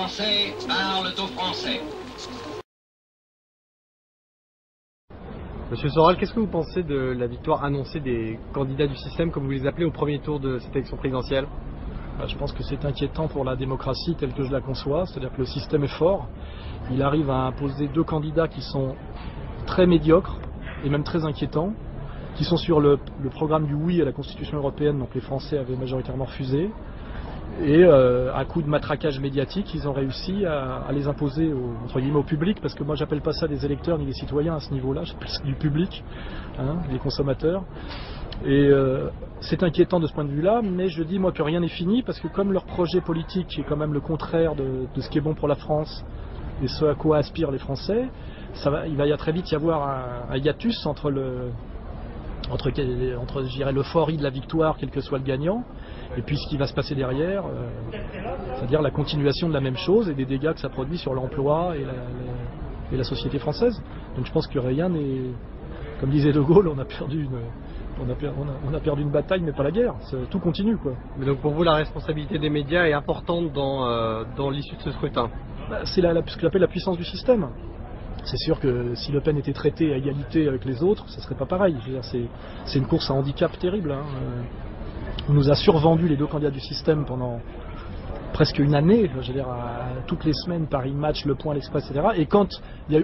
Français parlent aux Français. Monsieur Soral, qu'est-ce que vous pensez de la victoire annoncée des candidats du système, comme vous les appelez, au premier tour de cette élection présidentielle? Je pense que c'est inquiétant pour la démocratie telle que je la conçois, c'est-à-dire que le système est fort. Il arrive à imposer deux candidats qui sont très médiocres et même très inquiétants, qui sont sur le programme du oui à la Constitution européenne, donc les Français avaient majoritairement refusé. Et à coup de matraquage médiatique, ils ont réussi à les imposer entre guillemets au public, parce que moi j'appelle pas ça des électeurs ni des citoyens à ce niveau-là, j'appelle ça du public, des consommateurs. Et c'est inquiétant de ce point de vue-là, mais je dis moi que rien n'est fini, parce que comme leur projet politique est quand même le contraire de ce qui est bon pour la France et ce à quoi aspirent les Français, il va très vite y avoir un hiatus entre je dirais, l'euphorie de la victoire, quel que soit le gagnant, et puis ce qui va se passer derrière, c'est-à-dire la continuation de la même chose et des dégâts que ça produit sur l'emploi et la société française. Donc je pense que rien n'est, comme disait De Gaulle, on a perdu une bataille mais pas la guerre, tout continue quoi. Mais donc pour vous, la responsabilité des médias est importante dans l'issue de ce scrutin? C'est ce que j'appelle la puissance du système. C'est sûr que si Le Pen était traité à égalité avec les autres, ça serait pas pareil. C'est une course à handicap terrible. On nous a survendu les deux candidats du système pendant presque une année, je veux dire, toutes les semaines, Paris Match, Le Point, l'Express, etc. Et quand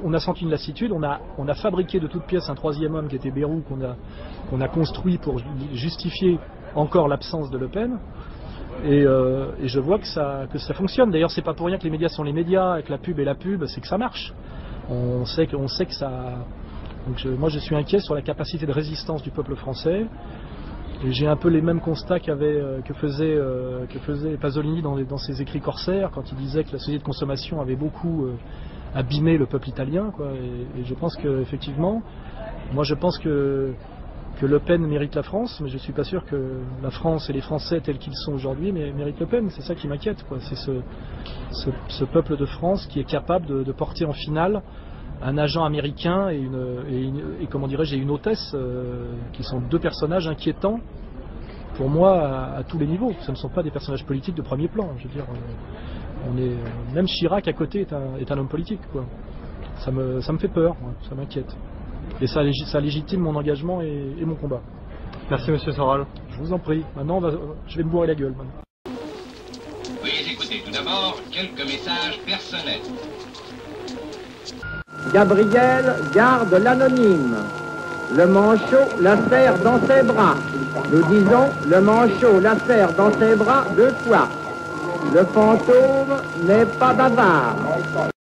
on a senti une lassitude, on a fabriqué de toutes pièces un troisième homme qui était Bayrou, qu'on a construit pour justifier encore l'absence de Le Pen. Et je vois que ça fonctionne. D'ailleurs, c'est pas pour rien que les médias sont les médias, avec la pub et la pub, c'est que ça marche. On sait que ça. Donc moi, je suis inquiet sur la capacité de résistance du peuple français. Et j'ai un peu les mêmes constats que faisait Pasolini dans ses écrits corsaires, quand il disait que la société de consommation avait beaucoup abîmé le peuple italien, quoi. Et je pense qu'effectivement, moi je pense que Le Pen mérite la France, mais je ne suis pas sûr que la France et les Français tels qu'ils sont aujourd'hui méritent Le Pen. C'est ça qui m'inquiète, quoi. C'est ce peuple de France qui est capable de porter en finale un agent américain et comment dirais-je, une hôtesse, qui sont deux personnages inquiétants pour moi à tous les niveaux. Ce ne sont pas des personnages politiques de premier plan. Je veux dire, même Chirac à côté est un homme politique, quoi. Ça me fait peur, ça m'inquiète. Et ça légitime mon engagement et mon combat. Merci Monsieur Soral. Je vous en prie. Maintenant, je vais me bourrer la gueule. Maintenant. Veuillez écouter tout d'abord quelques messages personnels. Gabriel garde l'anonyme. Le manchot la serre dans ses bras. Nous disons, le manchot la serre dans ses bras 2 fois. Le fantôme n'est pas bavard.